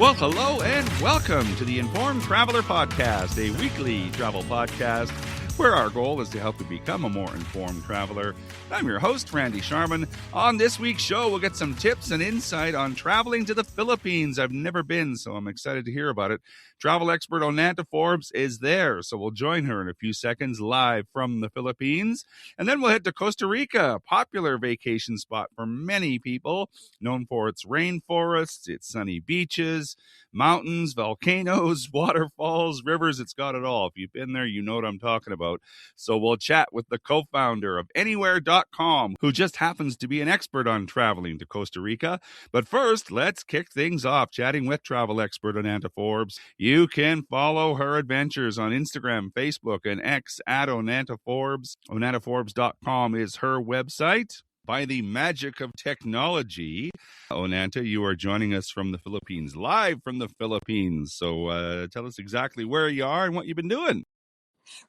Well, hello and welcome to the Informed Traveler Podcast, a weekly travel podcast where our goal is to help you become a more informed traveler. I'm your host, Randy Sharman. On this week's show, we'll get some tips and insight on traveling to the Philippines. I've never been, so I'm excited to hear about it. Travel expert Onanta Forbes is there, so we'll join her in a few seconds live from the Philippines. And then we'll head to Costa Rica, a popular vacation spot for many people, known for its rainforests, its sunny beaches, mountains, volcanoes, waterfalls, rivers. It's got it all. If you've been there, you know what I'm talking about. So we'll chat with the co-founder of Anywhere.com, who just happens to be an expert on traveling to Costa Rica. But first, let's kick things off chatting with travel expert Onanta Forbes. You can follow her adventures on Instagram, Facebook, and X at Onanta Forbes. OnantaForbes.com is her website. By the magic of technology, Onanta, you are joining us from the Philippines, live from the Philippines. So tell us exactly where you are and what you've been doing.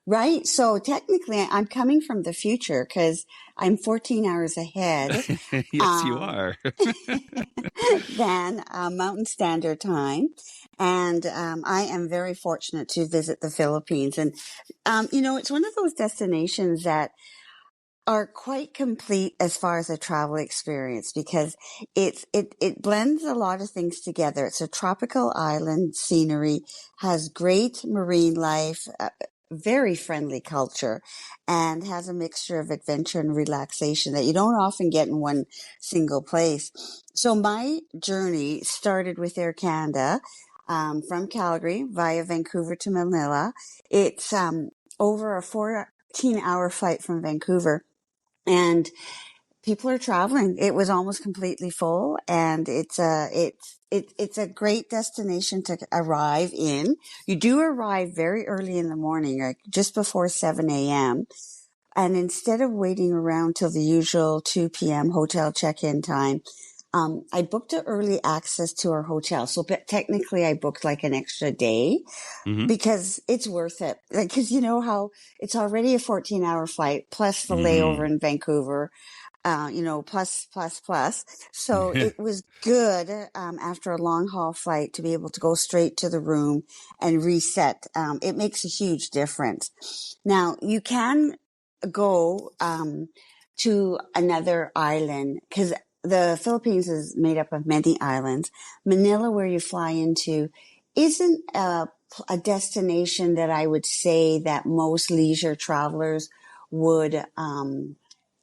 Right. So technically, I'm coming from the future because I'm 14 hours ahead. Yes, you are. than Mountain Standard Time. And I am very fortunate to visit the Philippines. And, it's one of those destinations that are quite complete as far as a travel experience because it blends a lot of things together. It's a tropical island scenery, has great marine life, very friendly culture, and has a mixture of adventure and relaxation that you don't often get in one single place. So my journey started with Air Canada from Calgary via Vancouver to Manila. It's over a 14-hour flight from Vancouver. And people are traveling. It was almost completely full, and it's a great destination to arrive in. You do arrive very early in the morning, like just before 7 a.m. And instead of waiting around till the usual 2 p.m. hotel check-in time, I booked an early access to our hotel. So technically I booked like an extra day because it's worth it. Like, cause you know how it's already a 14-hour flight plus the layover in Vancouver, plus. So it was good, after a long haul flight to be able to go straight to the room and reset. It makes a huge difference. Now you can go, to another island because the Philippines is made up of many islands. Manila, where you fly into, isn't a destination that I would say that most leisure travelers would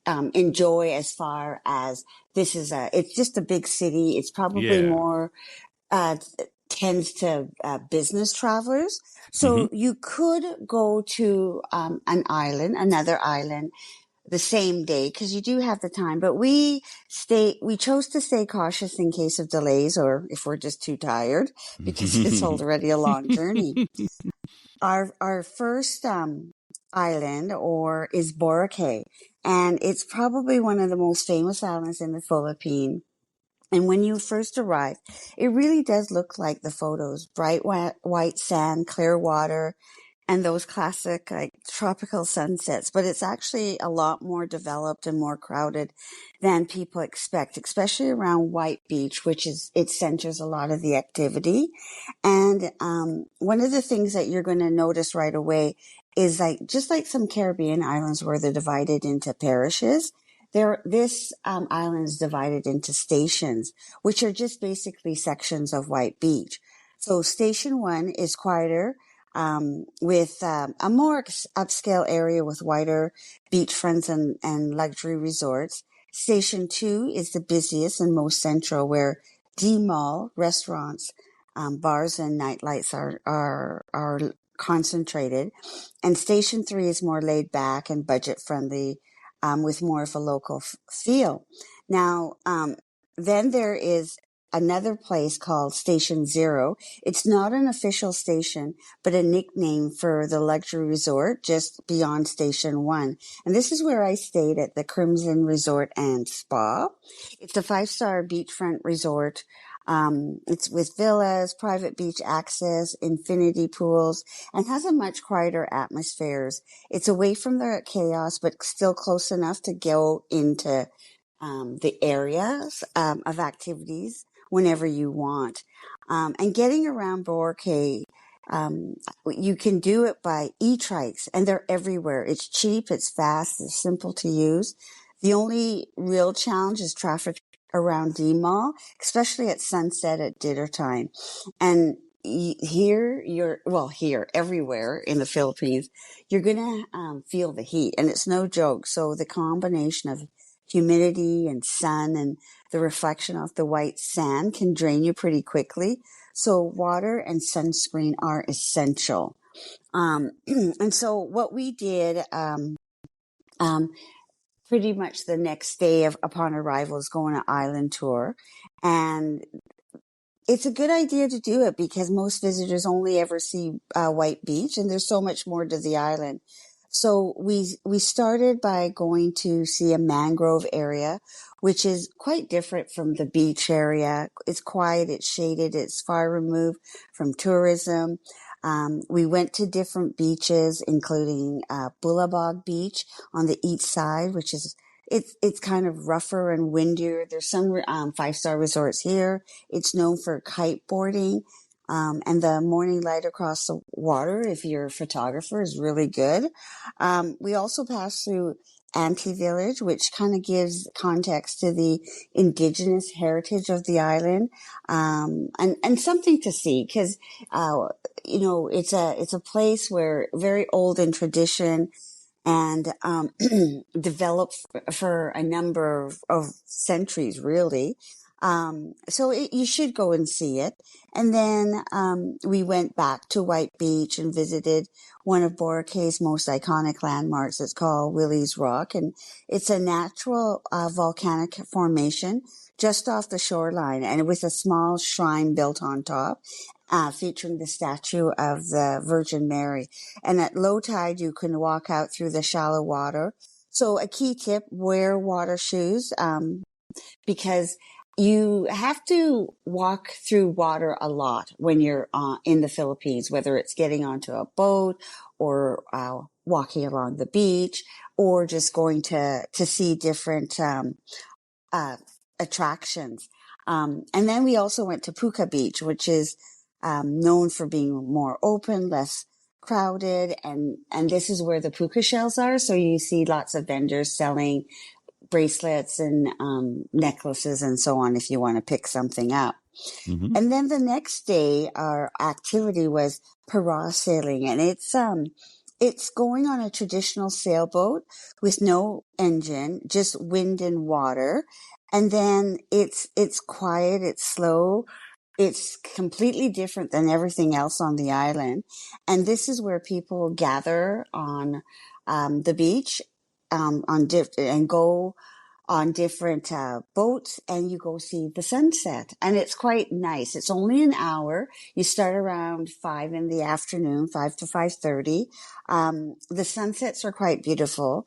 enjoy as far as it's just a big city. It's probably more tends to business travelers. So you could go to another island the same day because you do have the time, but we chose to stay cautious in case of delays or if we're just too tired because it's already a long journey. Our first island is Boracay, and it's probably one of the most famous islands in the Philippines. And when you first arrive, it really does look like the photos: bright white sand, clear water, and those classic like tropical sunsets. But it's actually a lot more developed and more crowded than people expect, especially around White Beach, it centers a lot of the activity. And one of the things that you're going to notice right away is just like some Caribbean islands where they're divided into parishes. This island is divided into stations, which are just basically sections of White Beach. So Station 1 is quieter, with a more upscale area with wider beachfronts and luxury resorts. Station 2 is the busiest and most central, where D-Mall, restaurants, bars, and nightlights are concentrated. And Station 3 is more laid back and budget friendly, with more of a local feel. Now, then there is another place called Station 0. It's not an official station, but a nickname for the luxury resort just beyond Station 1. And this is where I stayed at the Crimson Resort and Spa. It's a 5-star beachfront resort. It's with villas, private beach access, infinity pools, and has a much quieter atmosphere. It's away from the chaos, but still close enough to go into the areas of activities whenever you want. And getting around Boracay, you can do it by e-trikes, and they're everywhere. It's cheap, it's fast, it's simple to use. The only real challenge is traffic around D Mall, especially at sunset at dinner time. And here, everywhere in the Philippines, you're gonna feel the heat, and it's no joke. So the combination of humidity and sun and the reflection off the white sand can drain you pretty quickly. So water and sunscreen are essential. And so what we did, um, pretty much the next day upon arrival is going on an island tour. And it's a good idea to do it because most visitors only ever see White Beach, and there's so much more to the island. So we started by going to see a mangrove area, which is quite different from the beach area. It's quiet, it's shaded, it's far removed from tourism. We went to different beaches, including Bulabog Beach on the east side, which is it's kind of rougher and windier. There's some five-star resorts here. It's known for kiteboarding. And the morning light across the water, if you're a photographer, is really good. We also passed through Anti-Village, which kind of gives context to the indigenous heritage of the island, and something to see because, it's a place where very old in tradition and developed for a number of centuries, really. You should go and see it. And then we went back to White Beach and visited one of Boracay's most iconic landmarks. It's called Willie's Rock, and it's a natural volcanic formation just off the shoreline, and with a small shrine built on top. Featuring the statue of the Virgin Mary. And at low tide, you can walk out through the shallow water. So a key tip, wear water shoes, because you have to walk through water a lot when you're in the Philippines, whether it's getting onto a boat or walking along the beach or just going to see different attractions. And then we also went to Puka Beach, which is known for being more open, less crowded, and this is where the puka shells are. So you see lots of vendors selling bracelets and necklaces and so on if you want to pick something up. Mm-hmm. And then the next day, our activity was parasailing, and it's going on a traditional sailboat with no engine, just wind and water. And then it's quiet, it's slow, it's completely different than everything else on the island. And this is where people gather on the beach and go on different boats, and you go see the sunset. And it's quite nice. It's only an hour. You start around 5 in the afternoon, 5 to 5:30. The sunsets are quite beautiful.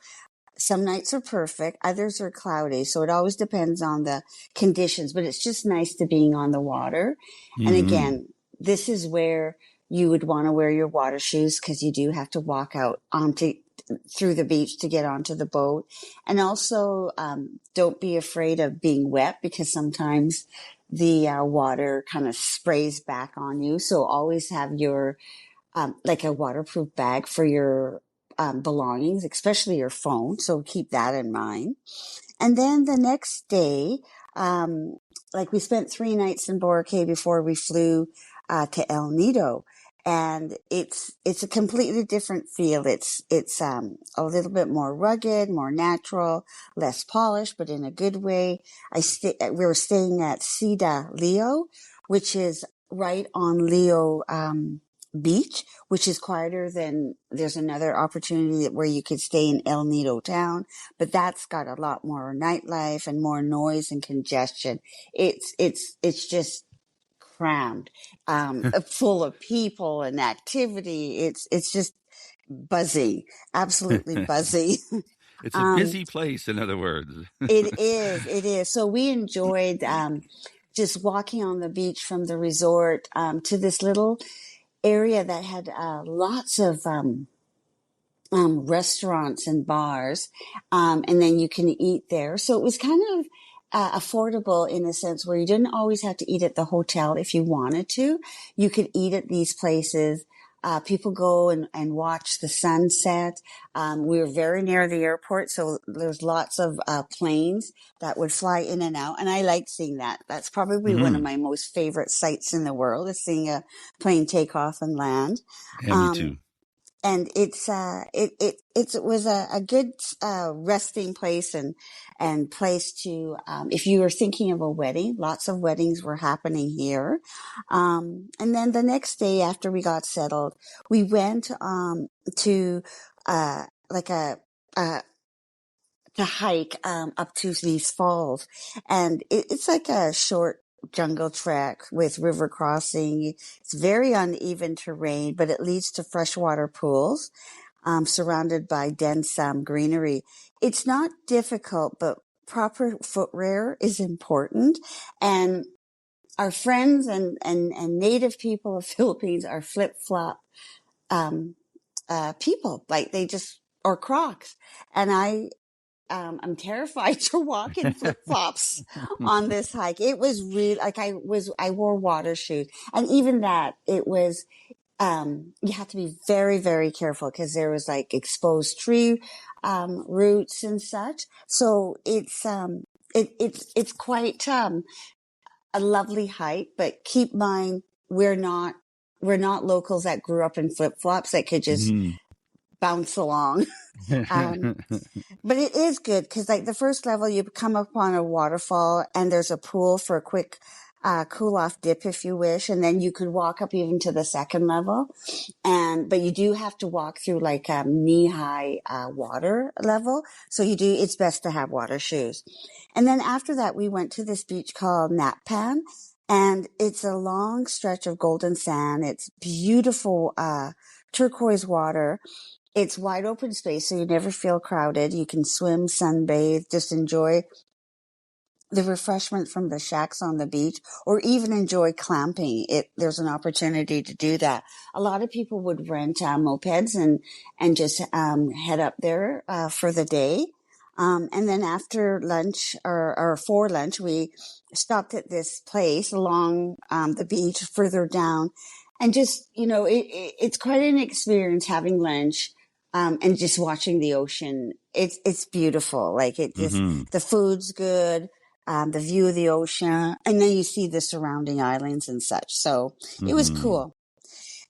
Some nights are perfect, others are cloudy. So it always depends on the conditions, but it's just nice to being on the water. And Mm-hmm. again, this is where you would want to wear your water shoes because you do have to walk out through the beach to get onto the boat. And also, don't be afraid of being wet because sometimes the water kind of sprays back on you. So always have your like a waterproof bag for your belongings, especially your phone. So keep that in mind. And then the next day, like we spent 3 nights in Boracay before we flew to El Nido. And it's a completely different feel. It's a little bit more rugged, more natural, less polished, but in a good way. We were staying at Cida Leo, which is right on Leo Beach, which is quieter than there's another opportunity where you could stay in El Nido town, but that's got a lot more nightlife and more noise and congestion. It's just crammed, full of people and activity. It's just buzzy, absolutely buzzy. It's a um, busy place, in other words. it is. So we enjoyed just walking on the beach from the resort to this little area that had lots of restaurants and bars, and then you can eat there. So it was kind of affordable in a sense where you didn't always have to eat at the hotel if you wanted to. You could eat at these places. People go and watch the sunset. We were very near the airport, so there's lots of planes that would fly in and out, and I like seeing that. That's probably one of Mm-hmm. my most favorite sights in the world, is seeing a plane take off and land. Yeah, me Um, too. and it was a good resting place and place to if you were thinking of a wedding. Lots of weddings were happening here, and then the next day after we got settled, we went to like a to hike up to these falls, and it's like a short jungle trek with river crossing. It's very uneven terrain, but it leads to freshwater pools surrounded by dense greenery. It's not difficult, but proper footwear is important. And our friends and native people of Philippines are flip flop um, people. Like they just, or Crocs. And I'm terrified to walk in flip flops on this hike. It was really like I wore water shoes, and even that, it was you have to be very, very careful because there was like exposed tree, roots and such. So it's quite, a lovely hike, but keep in mind, we're not locals that grew up in flip flops that could just Mm-hmm. bounce along. Um, but it is good because, like, the first level, you come upon a waterfall and there's a pool for a quick cool off dip if you wish. And then you could walk up even to the second level. But you do have to walk through like knee high water level. So it's best to have water shoes. And then after that, we went to this beach called Natpan. And it's a long stretch of golden sand. It's beautiful turquoise water. It's wide open space, so you never feel crowded. You can swim, sunbathe, just enjoy the refreshment from the shacks on the beach, or even enjoy clamping. There's an opportunity to do that. A lot of people would rent mopeds and just head up there for the day. And then after lunch or for lunch, we stopped at this place along the beach further down, and just it's quite an experience having lunch. And just watching the ocean, it's beautiful. Like it just, Mm-hmm. the food's good, the view of the ocean, and then you see the surrounding islands and such. So it was Mm-hmm. cool.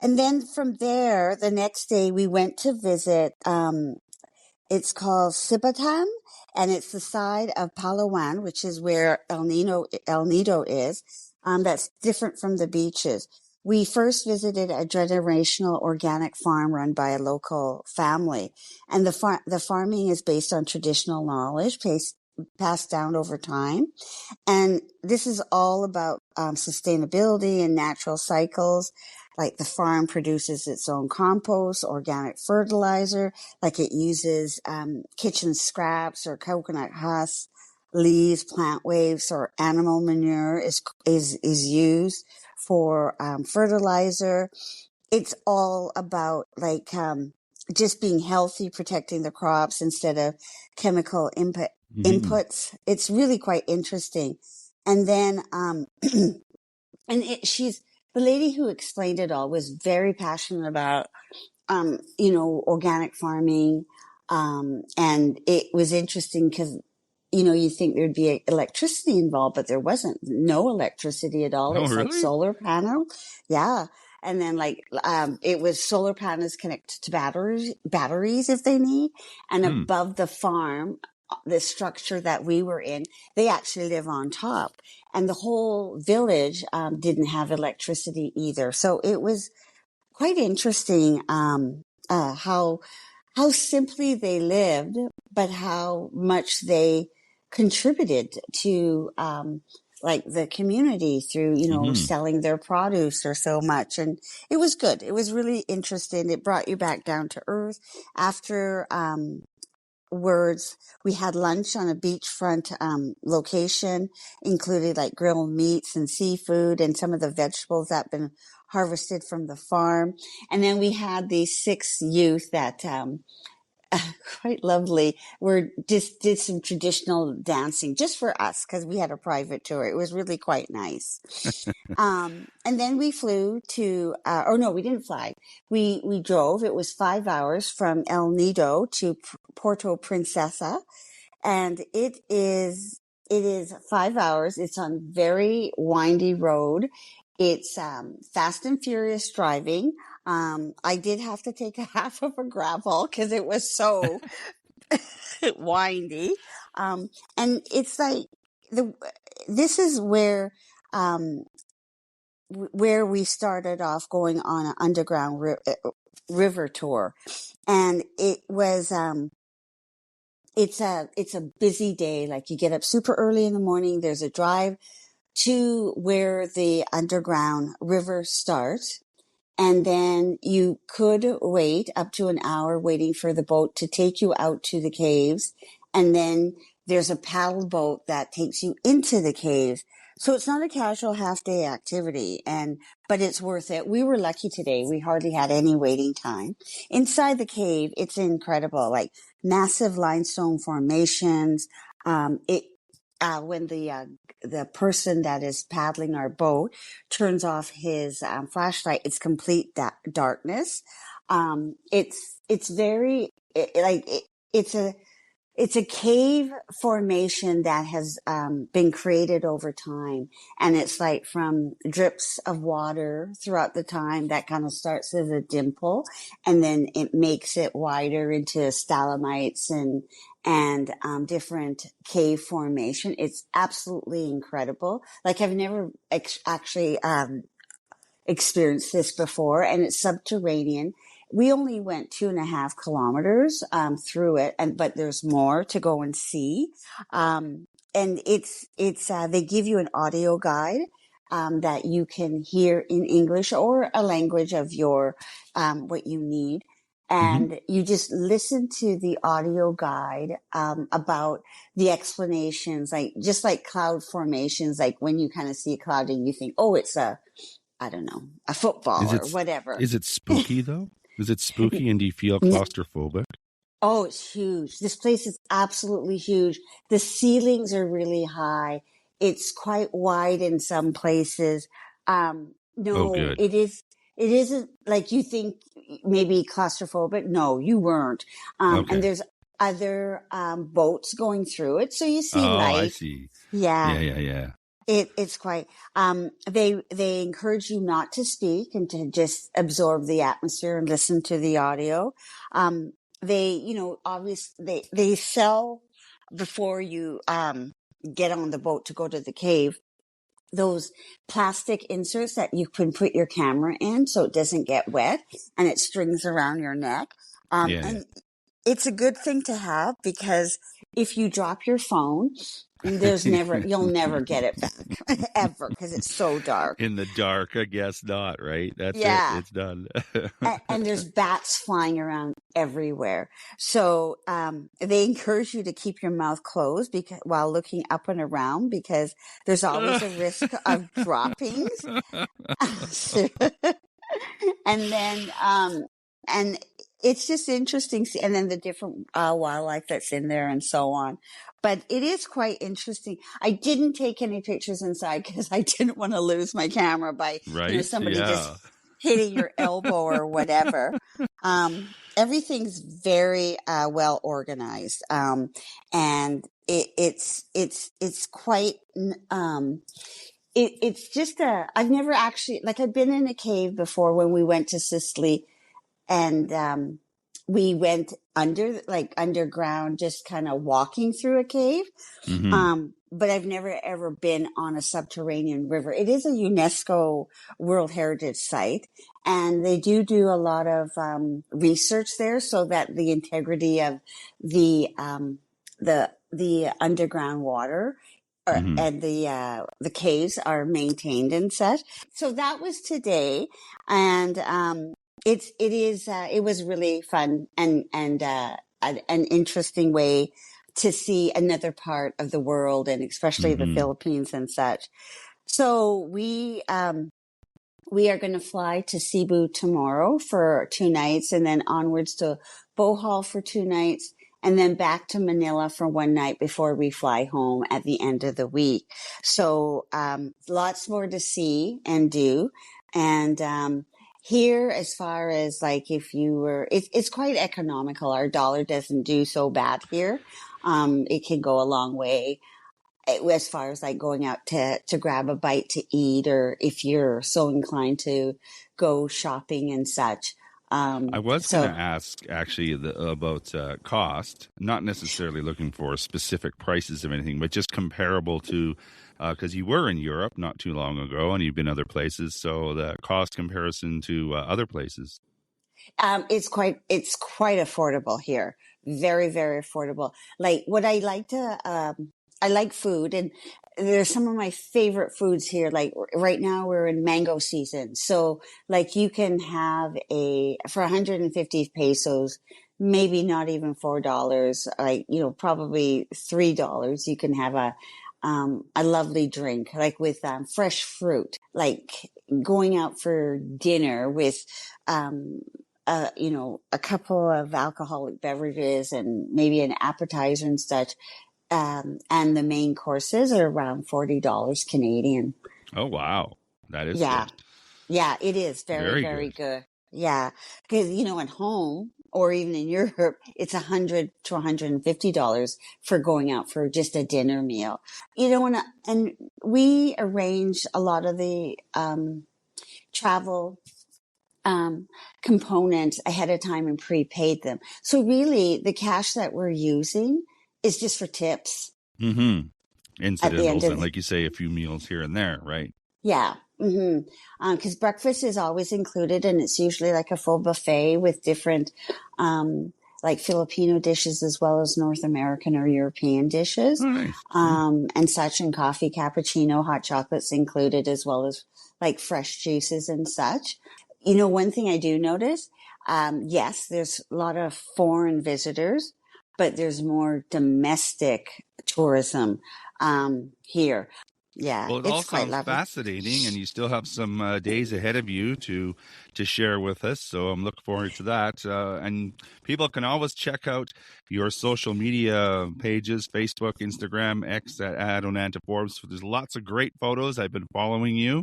And then from there, the next day we went to visit, it's called Sibatan, and it's the side of Palawan, which is where El Nido is. That's different from the beaches. We first visited a generational organic farm run by a local family, and the farming is based on traditional knowledge passed down over time. And this is all about sustainability and natural cycles. Like the farm produces its own compost, organic fertilizer, like it uses kitchen scraps or coconut husks, leaves, plant waste, or animal manure is used for fertilizer. It's all about like just being healthy, protecting the crops instead of chemical Mm-hmm. inputs. It's really quite interesting. And then she's the lady who explained it all was very passionate about organic farming. And it was interesting because, you think there'd be electricity involved, but there wasn't no electricity at all. Oh, It's like really? solar panel. Yeah. And then it was solar panels connected to batteries if they need. And Hmm. above the farm, the structure that we were in, they actually live on top. And the whole village didn't have electricity either. So it was quite interesting how simply they lived, but how much they contributed to like the community through Mm-hmm. selling their produce or so much. And it was good. It was really interesting. It brought you back down to earth. After words, we had lunch on a beachfront location, included like grilled meats and seafood and some of the vegetables that been harvested from the farm. And then we had these 6 youth that quite lovely. We just did some traditional dancing just for us because we had a private tour. It was really quite nice. And then we flew to, or no, we didn't fly. We drove. It was 5 hours from El Nido to Puerto Princesa, and it is 5 hours. It's on very windy road. It's fast and furious driving. I did have to take a half of a gravel because it was so windy. And it's like the this is um, where we started off going on an underground river tour, and it was it's a busy day. Like you get up super early in the morning. There's a drive to where the underground river starts. And then you could wait up to an hour waiting for the boat to take you out to the caves. And then there's a paddle boat that takes you into the caves. So it's not a casual half day activity, but it's worth it. We were lucky today. We hardly had any waiting time. Inside the cave, it's incredible, like massive limestone formations. It when the person that is paddling our boat turns off his flashlight, it's complete darkness. It's very it's a cave formation that has been created over time, and it's like from drips of water throughout the time that kind of starts as a dimple, and then it makes it wider into stalagmites and different cave formation. It's absolutely incredible. Like I've never actually experienced this before, and it's subterranean. We only went 2.5 kilometers through it, but there's more to go and see. And it's they give you an audio guide that you can hear in English or a language of your what you need. Mm-hmm. And you just listen to the audio guide about the explanations, like just like cloud formations, like when you kind of see a cloud and you think, oh, it's I don't know, a football Is or it whatever. is it spooky though? Is it spooky, and do you feel claustrophobic? Oh, it's huge. This place is absolutely huge. The ceilings are really high. It's quite wide in some places. Oh, No, good. it isn't like you think maybe claustrophobic. No, you weren't. And Okay. there's other, boats going through it. So you see Oh, I light. see. Yeah. Yeah, yeah, yeah. It's quite they encourage you not to speak and to just absorb the atmosphere and listen to the audio. Um they, obviously they sell before you get on the boat to go to the cave those plastic inserts that you can put your camera in so it doesn't get wet and it strings around your neck. Yeah, And it's a good thing to have because if you drop your phone, yeah. you'll never get it back ever because it's so dark. In the dark, I guess not, right? That's it. Yeah. It's done. And there's bats flying around everywhere. So, they encourage you to keep your mouth closed while looking up and around because there's always a risk of droppings. And then and it's just interesting and then the different wildlife that's in there and so on, but it is quite interesting. I didn't take any pictures inside because I didn't want to lose my camera by Right? somebody just Yeah. hitting your elbow or whatever. Everything's very well organized, and it's quite it's just I've never actually, like, I've been in a cave before when we went to Sicily, and we went underground, just kind of walking through a cave. Mm-hmm. But I've never ever been on a subterranean river. It is a UNESCO World Heritage Site, and they do a lot of research there so that the integrity of the underground water Mm-hmm. and the caves are maintained and such. So that was today, and it was really fun and an interesting way to see another part of the world and especially the Mm-hmm. Philippines and such. So we we are going to fly to Cebu tomorrow for 2 nights and then onwards to Bohol for 2 nights and then back to Manila for one night before we fly home at the end of the week. So, lots more to see and do. And, here, as far as like if you were, it's quite economical. Our dollar doesn't do so bad here. It can go a long way as far as like going out to grab a bite to eat, or if you're so inclined to go shopping and such. I was going to So ask actually about cost, not necessarily looking for specific prices of anything, but just comparable to, because you were in Europe not too long ago and you've been other places. So the cost comparison to other places. it's quite affordable here. Very, very affordable. Like what I like to, I like food, and there's some of my favorite foods here. Like right now we're in mango season. So like you can have for 150 pesos, maybe not even $4, like, probably $3, you can have a lovely drink, like with, fresh fruit, like going out for dinner with, um, a couple of alcoholic beverages and maybe an appetizer and such. And the main courses are around $40 Canadian. Oh, wow. That is Yeah. good. Yeah, it is very, Very very good. good. Yeah. Because, at home or even in Europe, it's $100 to $150 for going out for just a dinner meal. And we arrange a lot of the, travel components ahead of time and prepaid them. So really, the cash that we're using is just for tips Mm-hmm. at the end Incidentals of and, like you say, a few meals here and there, right? yeah. Because breakfast is always included, and it's usually like a full buffet with different, um, like Filipino dishes as well as North American or European dishes, Oh, nice. Yeah. and such, and coffee, cappuccino, hot chocolates included, as well as like fresh juices and such. One thing I do notice, yes, there's a lot of foreign visitors, but there's more domestic tourism, here. Yeah, Well, it all it's quite sounds lovely. fascinating, and you still have some days ahead of you to share with us. So I'm looking forward to that. And people can always check out your social media pages: Facebook, Instagram, X at Onanta Forbes. There's lots of great photos. I've been following you,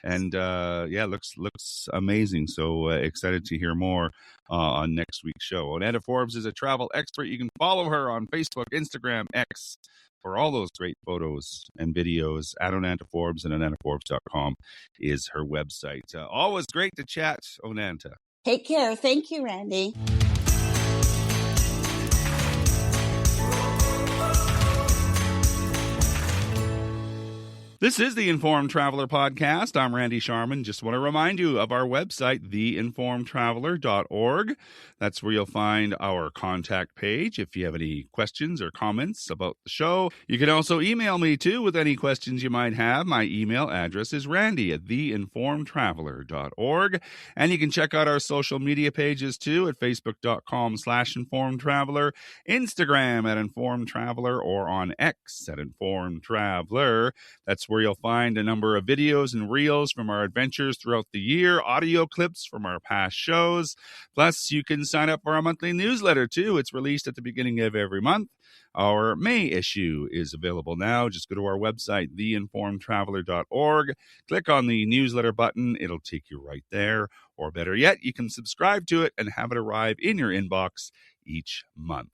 and yeah, looks amazing. So excited to hear more on next week's show. Onanta Forbes is a travel expert. You can follow her on Facebook, Instagram, X, for all those great photos and videos. At Onanta Forbes, and OnantaForbes.com is her website. Always great to chat, Onanta. Take care. Thank you, Randy. This is the Informed Traveler Podcast. I'm Randy Sharman. Just want to remind you of our website, theinformedtraveler.org. That's where you'll find our contact page if you have any questions or comments about the show. You can also email me, too, with any questions you might have. My email address is randy@theinformedtraveler.org. And you can check out our social media pages, too, at facebook.com/informedtraveler, Instagram at Informed Traveler, or on X at Informed Traveler. That's where you'll find a number of videos and reels from our adventures throughout the year, audio clips from our past shows. Plus, you can sign up for our monthly newsletter, too. It's released at the beginning of every month. Our May issue is available now. Just go to our website, theinformedtraveler.org. Click on the newsletter button. It'll take you right there. Or better yet, you can subscribe to it and have it arrive in your inbox each month.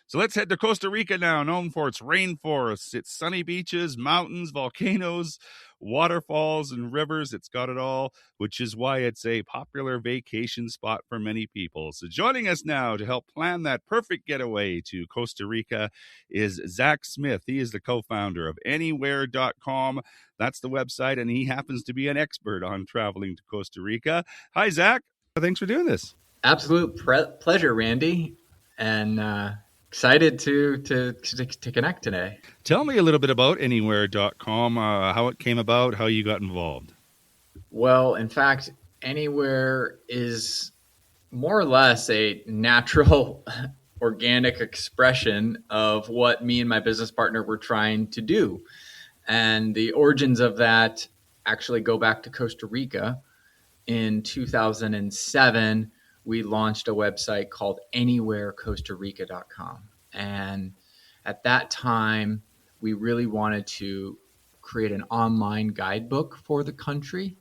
So let's head to Costa Rica now, known for its rainforests, its sunny beaches, mountains, volcanoes, waterfalls, and rivers. It's got it all, which is why it's a popular vacation spot for many people. So joining us now to help plan that perfect getaway to Costa Rica is Zach Smith. He is the co-founder of Anywhere.com. That's the website, and he happens to be an expert on traveling to Costa Rica. Hi, Zach. Thanks for doing this. Absolute pleasure, Randy, and excited to connect today. Tell me a little bit about Anywhere.com, how it came about, how you got involved. Well, in fact, Anywhere is more or less a natural, organic expression of what me and my business partner were trying to do. And the origins of that actually go back to Costa Rica. in 2007, we launched a website called anywherecostarica.com. And at that time, we really wanted to create an online guidebook for the country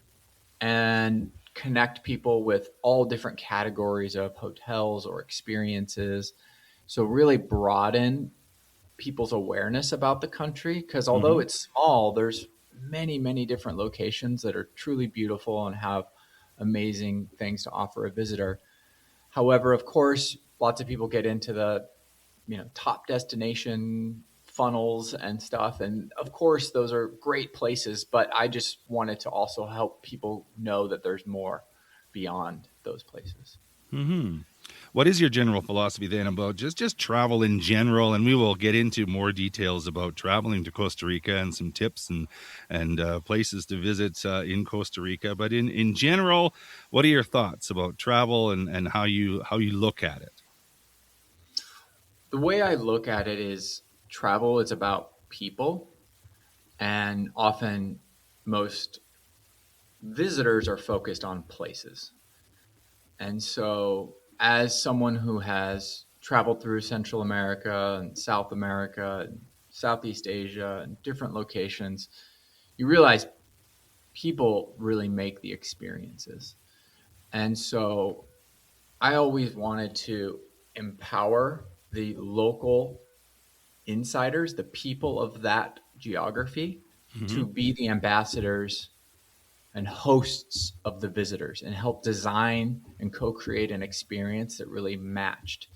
and connect people with all different categories of hotels or experiences. So, really broaden people's awareness about the country, because although it's small, there's many different locations that are truly beautiful and have amazing things to offer a visitor. However, of course, lots of people get into the top destination funnels and stuff, and of course those are great places, but I just wanted to also help people know that there's more beyond those places. What is your general philosophy then about just travel in general? And we will get into more details about traveling to Costa Rica and some tips and places to visit in Costa Rica. But in general, what are your thoughts about travel and how you look at it? The way I look at it is travel is about people, and often most visitors are focused on places. And so, as someone who has traveled through Central America and South America and Southeast Asia and different locations, you realize people really make the experiences. And so, I always wanted to empower the local insiders, the people of that geography, to be the ambassadors and hosts of the visitors and help design and co-create an experience that really matched.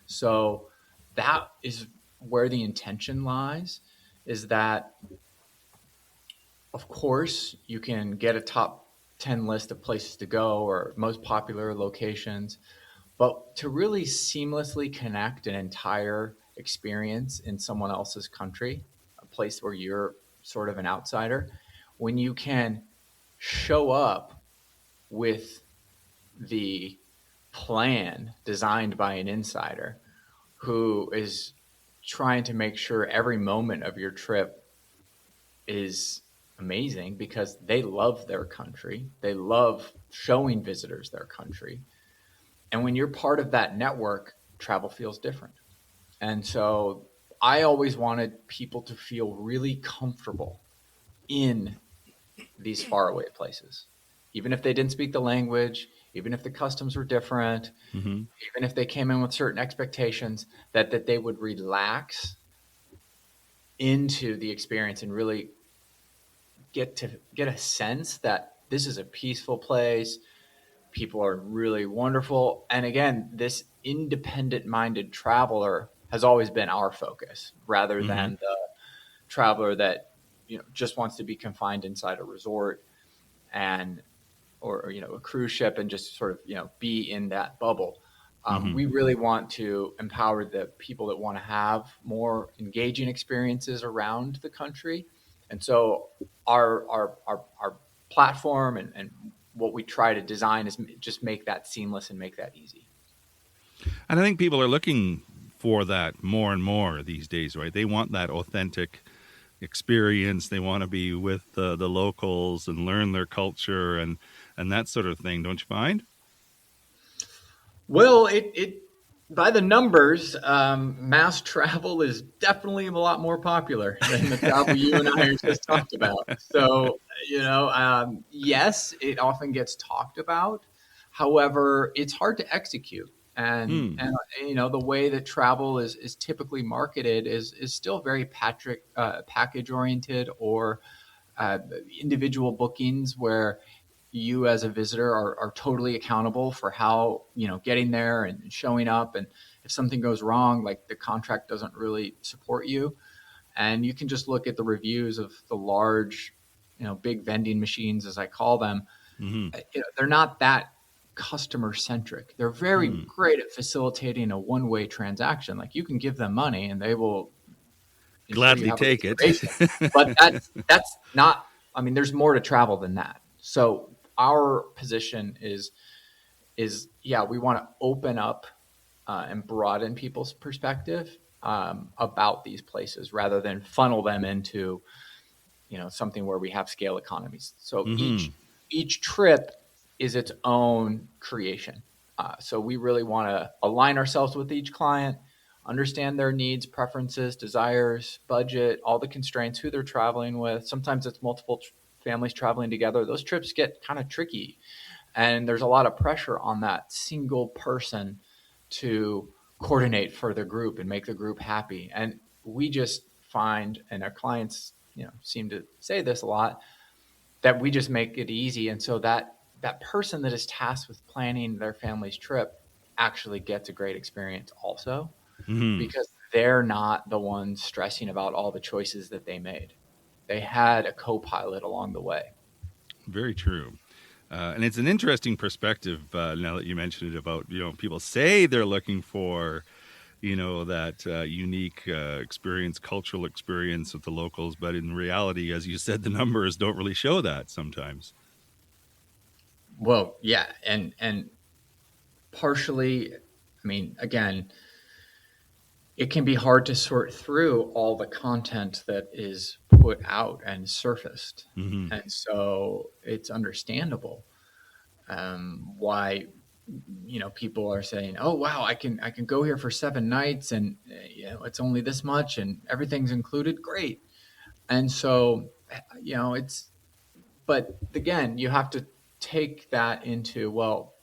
So that is where the intention lies, is that of course you can get a top 10 list of places to go or most popular locations, but to really seamlessly connect an entire experience in someone else's country, a place where you're sort of an outsider, when you can show up with the plan designed by an insider who is trying to make sure every moment of your trip is amazing because they love their country. They love showing visitors their country. And when you're part of that network, travel feels different. And so I always wanted people to feel really comfortable in these faraway places, even if they didn't speak the language, even if the customs were different, even if they came in with certain expectations, that they would relax into the experience and really get a sense that this is a peaceful place. People are really wonderful. And again, this independent minded traveler has always been our focus rather than the traveler that just wants to be confined inside a resort and or a cruise ship and just sort of be in that bubble. We really want to empower the people that want to have more engaging experiences around the country. And so our platform and what we try to design is just make that seamless and make that easy. And I think people are looking for that more and more these days, right? They want that authentic experience. They want to be with the locals and learn their culture and that sort of thing, don't you find? Well, it by the numbers, mass travel is definitely a lot more popular than the travel you and I just talked about. So, yes, it often gets talked about. However, it's hard to execute. And the way that travel is typically marketed is still very package oriented or individual bookings where you as a visitor are totally accountable for how getting there and showing up, and if something goes wrong, like the contract doesn't really support you. And you can just look at the reviews of the large big vending machines, as I call them. They're not that customer centric. They're very great at facilitating a one-way transaction. Like you can give them money and they will ensure you Gladly have a take it. reservation. But that's not, I mean, there's more to travel than that. So our position is yeah, we want to open up and broaden people's perspective about these places rather than funnel them into something where we have scale economies. So each trip is its own creation. So we really want to align ourselves with each client, understand their needs, preferences, desires, budget, all the constraints, who they're traveling with. Sometimes it's multiple families traveling together. Those trips get kind of tricky. And there's a lot of pressure on that single person to coordinate for the group and make the group happy. And we just find, and our clients, seem to say this a lot, that we just make it easy. And so that person that is tasked with planning their family's trip actually gets a great experience also, because they're not the ones stressing about all the choices that they made. They had a co-pilot along the way. Very true. And it's an interesting perspective now that you mentioned it about, people say they're looking for, that unique experience, cultural experience with the locals. But in reality, as you said, the numbers don't really show that sometimes. Well, yeah. And partially, again, it can be hard to sort through all the content that is put out and surfaced. And so it's understandable why people are saying, oh wow, I can go here for 7 nights, and it's only this much and everything's included. Great. And so but again, you have to take that into, well,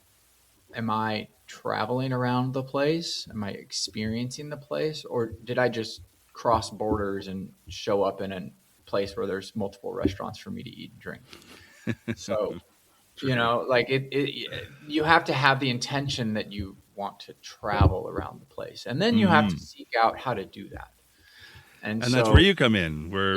am I traveling around the place? Am I experiencing the place? Or did I just cross borders and show up in a place where there's multiple restaurants for me to eat and drink? So, you have to have the intention that you want to travel around the place. And then you have to seek out how to do that. And so, that's where you come in. We're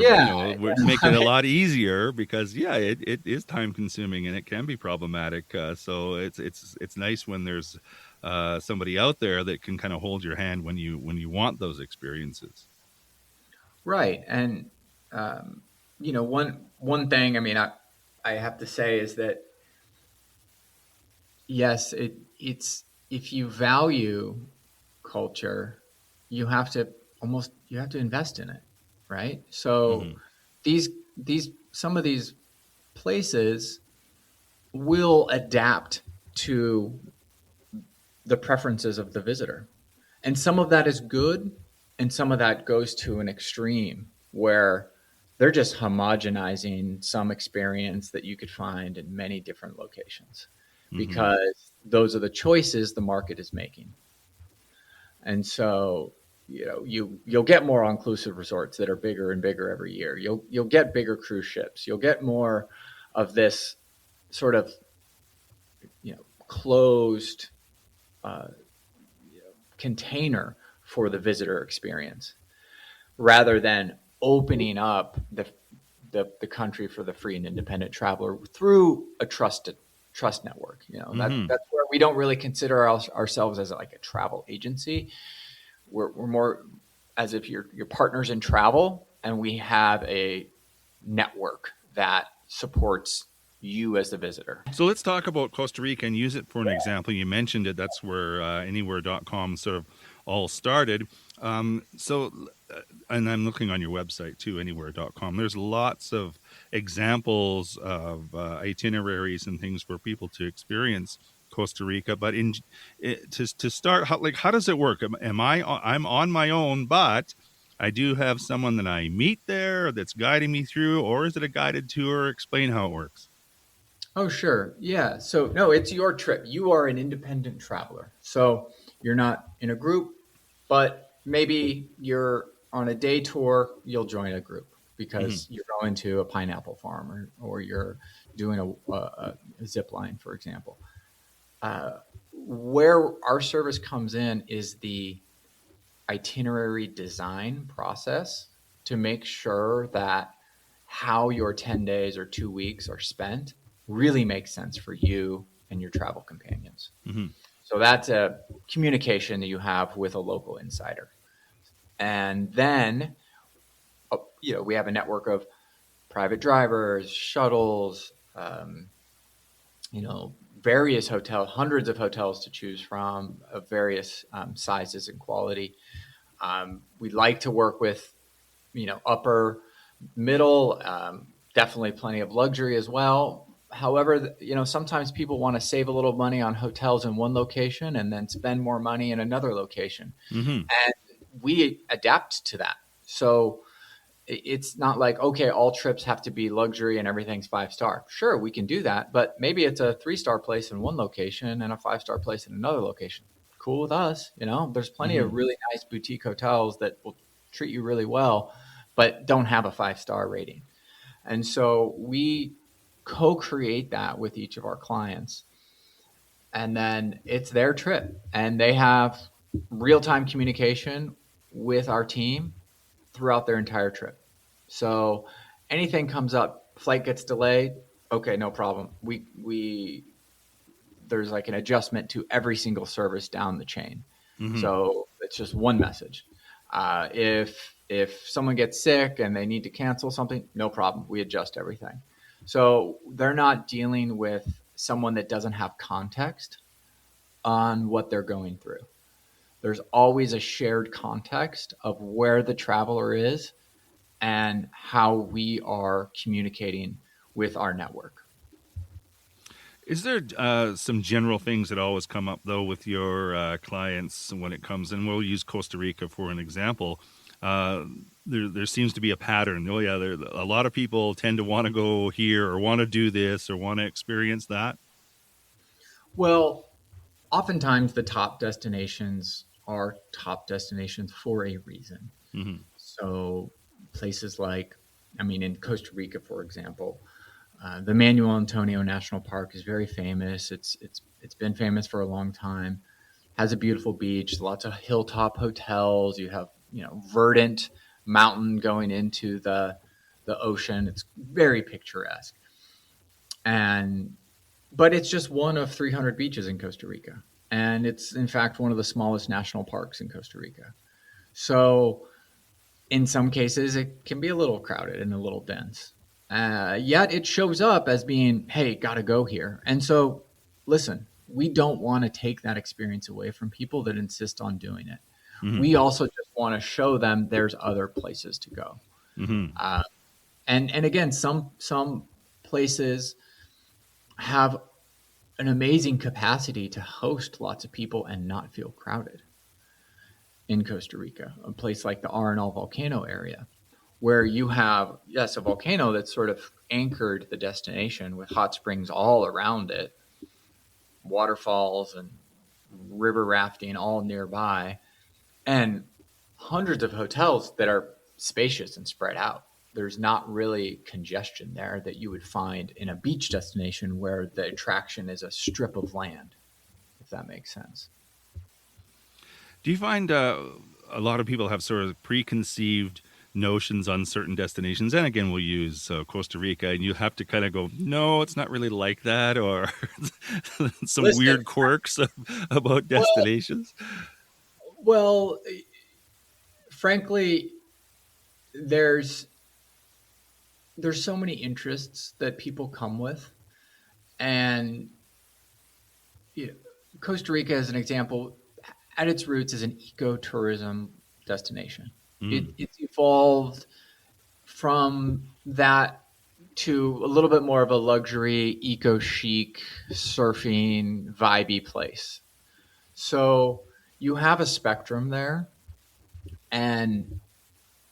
making it a lot easier because, it is time consuming and it can be problematic. So it's nice when there's somebody out there that can kind of hold your hand when you want those experiences. Right. And, one thing, I have to say is that, yes, it's, if you value culture, you have to invest in it. Right. So some of these places will adapt to the preferences of the visitor. And some of that is good, and some of that goes to an extreme where they're just homogenizing some experience that you could find in many different locations because those are the choices the market is making. And so, you'll get more all-inclusive resorts that are bigger and bigger every year. You'll get bigger cruise ships. You'll get more of this sort of, closed container for the visitor experience, rather than opening up the country for the free and independent traveler through a trust network. That's where we don't really consider ourselves as like a travel agency. We're more as if you're partners in travel, and we have a network that supports you as the visitor. So let's talk about Costa Rica and use it for an example. You mentioned it. That's where anywhere.com sort of all started. And I'm looking on your website too, anywhere.com. There's lots of examples of itineraries and things for people to experience Costa Rica. But to start, how does it work? I'm on my own, but I do have someone that I meet there that's guiding me through, or is it a guided tour? Explain how it works. Oh, sure. Yeah. So no, it's your trip. You are an independent traveler. So you're not in a group, but maybe you're on a day tour, you'll join a group because you're going to a pineapple farm or you're doing a zip line, for example. Where our service comes in is the itinerary design process to make sure that how your 10 days or 2 weeks are spent really makes sense for you and your travel companions. So that's a communication that you have with a local insider. And then, we have a network of private drivers, shuttles, various hotels, hundreds of hotels to choose from of various sizes and quality. We like to work with, upper middle, definitely plenty of luxury as well. However, sometimes people want to save a little money on hotels in one location and then spend more money in another location. Mm-hmm. And we adapt to that. So it's not like, okay, all trips have to be luxury and everything's 5-star. Sure, we can do that, but maybe it's a 3-star place in one location and a 5-star place in another location. Cool with us. There's plenty of really nice boutique hotels that will treat you really well, but don't have a 5-star rating. And so we co-create that with each of our clients. And then it's their trip, and they have real-time communication with our team throughout their entire trip. So anything comes up, flight gets delayed, okay, no problem. We there's like an adjustment to every single service down the chain. So it's just one message. If someone gets sick and they need to cancel something, no problem. We adjust everything. So they're not dealing with someone that doesn't have context on what they're going through. There's always a shared context of where the traveler is and how we are communicating with our network. Is there some general things that always come up, though, with your clients when it comes, and we'll use Costa Rica for an example. There seems to be a pattern. Oh, yeah, a lot of people tend to want to go here or want to do this or want to experience that. Well, oftentimes the top destinations are top destinations for a reason. So places like, in Costa Rica, for example, the Manuel Antonio National Park is very famous. It's been famous for a long time. Has a beautiful beach, lots of hilltop hotels. You have verdant mountain going into the ocean. It's very picturesque, but it's just one of 300 beaches in Costa Rica, and it's in fact one of the smallest national parks in Costa Rica. So in some cases, it can be a little crowded and a little dense. Yet it shows up as being, hey, gotta go here. And so, listen, we don't want to take that experience away from people that insist on doing it. We also just want to show them there's other places to go. And again, some places have an amazing capacity to host lots of people and not feel crowded. In Costa Rica, a place like the Arenal volcano area, where you have, yes, a volcano that's sort of anchored the destination with hot springs all around it, waterfalls and river rafting all nearby, and hundreds of hotels that are spacious and spread out. There's not really congestion there that you would find in a beach destination where the attraction is a strip of land, if that makes sense. Do you find a lot of people have sort of preconceived notions on certain destinations? And again, we'll use Costa Rica, and you have to kind of go, no, it's not really like that, or some weird quirks about destinations. Well, frankly, there's so many interests that people come with, and Costa Rica, as an example, at its roots is an ecotourism destination. It's evolved from that to a little bit more of a luxury, eco-chic, surfing, vibey place. So you have a spectrum there, and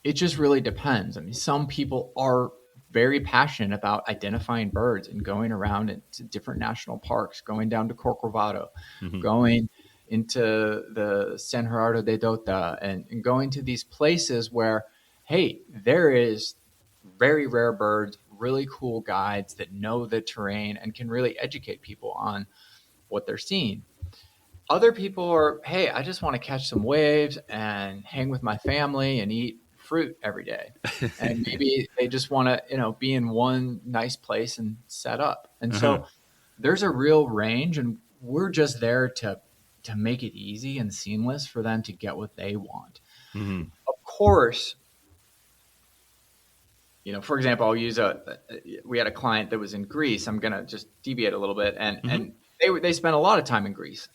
it just really depends. Some people are very passionate about identifying birds and going around into different national parks, going down to Corcovado, going into the San Gerardo de Dota, and going to these places where, hey, there is very rare birds, really cool guides that know the terrain and can really educate people on what they're seeing. Other people are, hey, I just want to catch some waves and hang with my family and eat fruit every day. And maybe they just want to, be in one nice place and set up. And so there's a real range, and we're just there to make it easy and seamless for them to get what they want. Of course, for example, I'll use we had a client that was in Greece. I'm going to just deviate a little bit. And they spent a lot of time in Greece.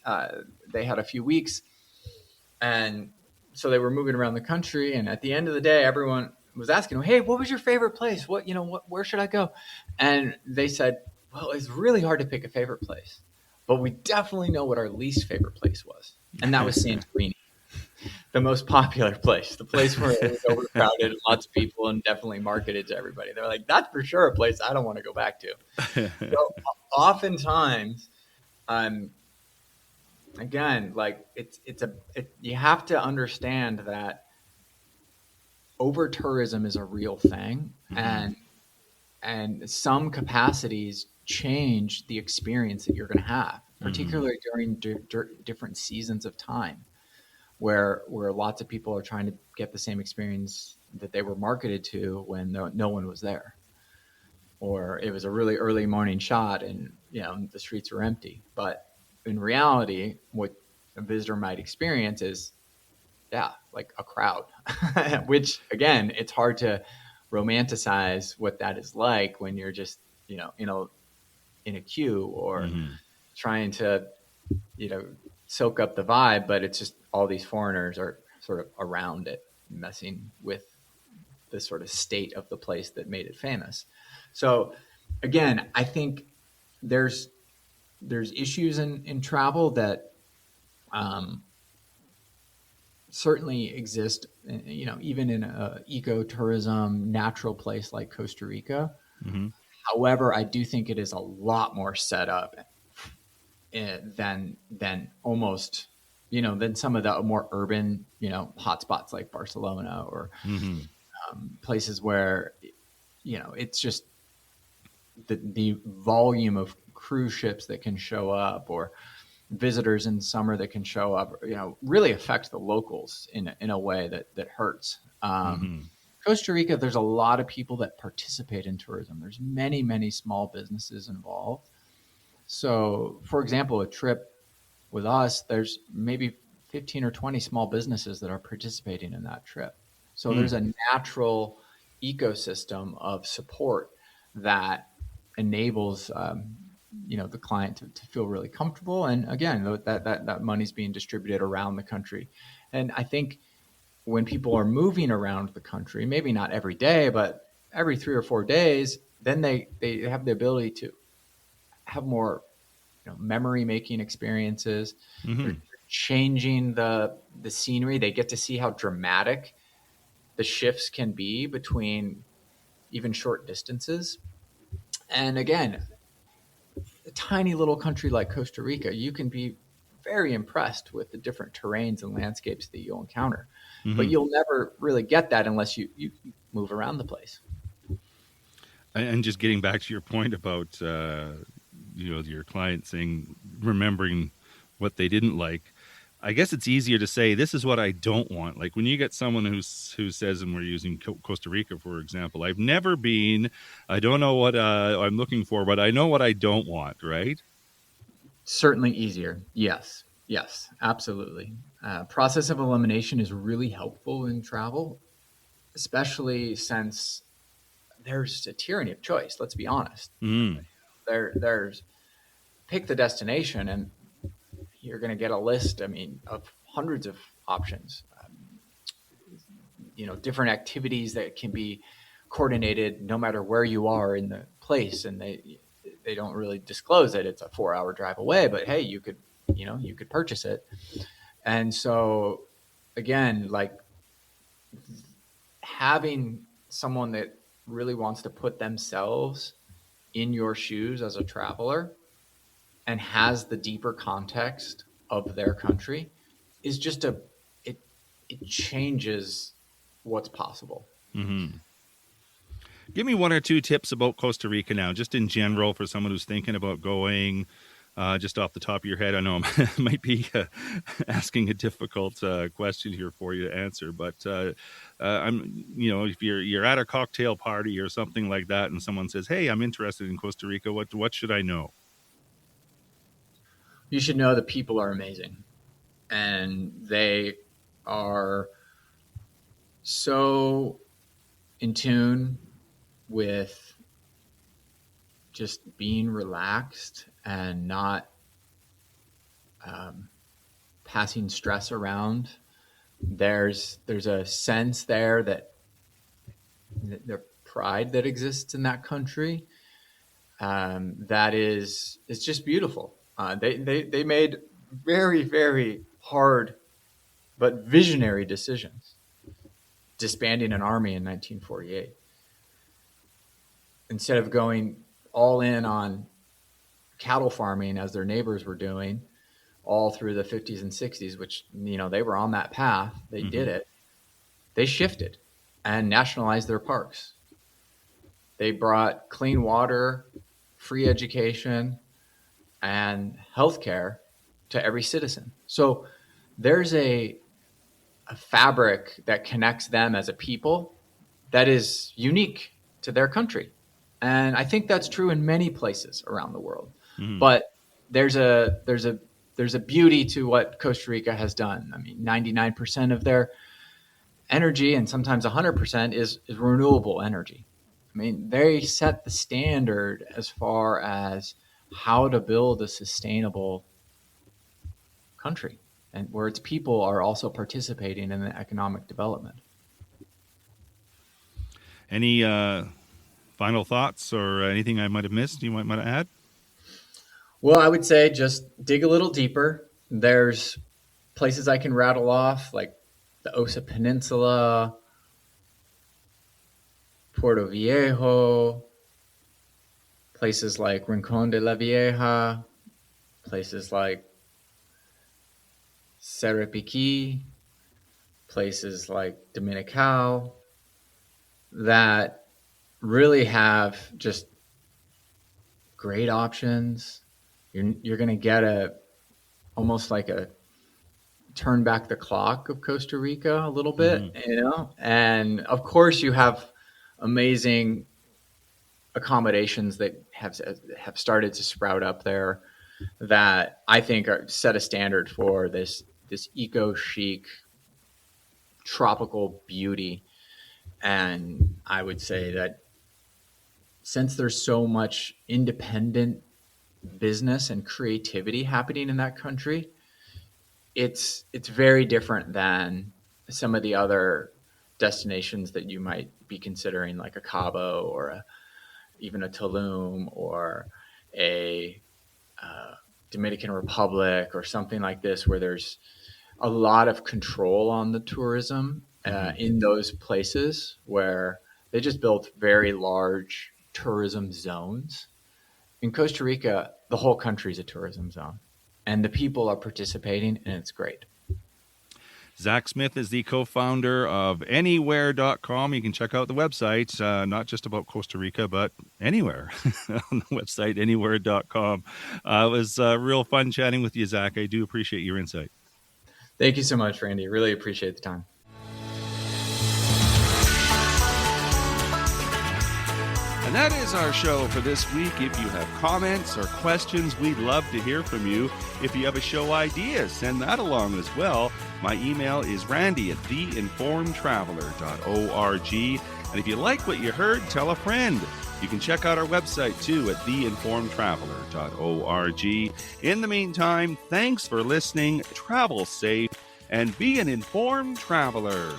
They had a few weeks, and so they were moving around the country. And at the end of the day, everyone was asking, hey, what was your favorite place? Where should I go? And they said, Well, it's really hard to pick a favorite place, but we definitely know what our least favorite place was, and that was Santorini, the most popular place, the place where it was overcrowded and lots of people, and definitely marketed to everybody. They're like, that's for sure a place I don't want to go back to. So oftentimes, um, again, like you have to understand that over tourism is a real thing, and some capacities change the experience that you're going to have, particularly during different seasons of time, where lots of people are trying to get the same experience that they were marketed to when no one was there, or it was a really early morning shot and the streets were empty. But in reality, what a visitor might experience is like a crowd, which again, it's hard to romanticize what that is like when you're just in a queue or trying to soak up the vibe, but it's just all these foreigners are sort of around it, messing with the sort of state of the place that made it famous. So again, I think there's issues in travel that certainly exist, even in a ecotourism natural place like Costa Rica. However, I do think it is a lot more set up than almost than some of the more urban hotspots like Barcelona or places where it's just the volume of cruise ships that can show up or visitors in summer that can show up, really affect the locals in a way that hurts. Costa Rica, there's a lot of people that participate in tourism. There's many, many small businesses involved. So, for example, a trip with us, there's maybe 15 or 20 small businesses that are participating in that trip. So there's a natural ecosystem of support that enables the client to feel really comfortable. And again, that money's being distributed around the country. And I think when people are moving around the country, maybe not every day, but every 3 or 4 days, then they have the ability to have more memory making experiences. They're changing the scenery. They get to see how dramatic the shifts can be between even short distances. And again, a tiny little country like Costa Rica, you can be very impressed with the different terrains and landscapes that you'll encounter. But you'll never really get that unless you move around the place. And just getting back to your point about your client saying, remembering what they didn't like, I guess it's easier to say, this is what I don't want. Like when you get someone who says, and we're using Costa Rica, for example, I've never been, I don't know what I'm looking for, but I know what I don't want, right? Certainly easier. Yes, absolutely. Process of elimination is really helpful in travel, especially since there's a tyranny of choice. Let's be honest. There's pick the destination and you're going to get a list, of hundreds of options, different activities that can be coordinated no matter where you are in the place. And they don't really disclose it. It's a 4-hour drive away, but hey, you could purchase it. And so again, like having someone that really wants to put themselves in your shoes as a traveler and has the deeper context of their country is just it changes what's possible. Give me 1 or 2 tips about Costa Rica now, just in general, for someone who's thinking about going, just off the top of your head. I know I might be asking a difficult question here for you to answer, but if you're at a cocktail party or something like that, and someone says, "Hey, I'm interested in Costa Rica. What should I know?" You should know that people are amazing, and they are so in tune with just being relaxed and not passing stress around. There's a sense there that the pride that exists in that country that is, it's just beautiful. They made very, very hard but visionary decisions, disbanding an army in 1948. Instead of going all in on cattle farming as their neighbors were doing all through the 50s and 60s, which, they were on that path, they did it. They shifted and nationalized their parks. They brought clean water, free education, and healthcare to every citizen. So there's a fabric that connects them as a people that is unique to their country. And I think that's true in many places around the world. But there's a beauty to what Costa Rica has done. I mean, 99% of their energy, and sometimes 100%, is renewable energy. I mean, they set the standard as far as how to build a sustainable country, and where its people are also participating in the economic development. Any final thoughts or anything I might have missed you might add? Well, I would say just dig a little deeper. There's places I can rattle off, like the Osa Peninsula, Puerto Viejo, places like Rincón de la Vieja, places like Sarapiquí, places like Dominical, that really have just great options. You're going to get almost like a turn back the clock of Costa Rica a little bit, and of course you have amazing accommodations that have started to sprout up there that I think set a standard for this eco chic tropical beauty. And I would say that since there's so much independent business and creativity happening in that country, it's very different than some of the other destinations that you might be considering, like a Cabo or even a Tulum or a Dominican Republic or something like this, where there's a lot of control on the tourism in those places, where they just built very large tourism zones. In Costa Rica, the whole country is a tourism zone, and the people are participating, and it's great. Zach Smith is the co-founder of Anywhere.com. You can check out the website, not just about Costa Rica, but anywhere on the website, Anywhere.com. It was real fun chatting with you, Zach. I do appreciate your insight. Thank you so much, Randy. Really appreciate the time. And that is our show for this week. If you have comments or questions, we'd love to hear from you. If you have a show idea, send that along as well. My email is randy@theinformedtraveler.org. And if you like what you heard, tell a friend. You can check out our website too at theinformedtraveler.org. In the meantime, thanks for listening, travel safe, and be an informed traveler.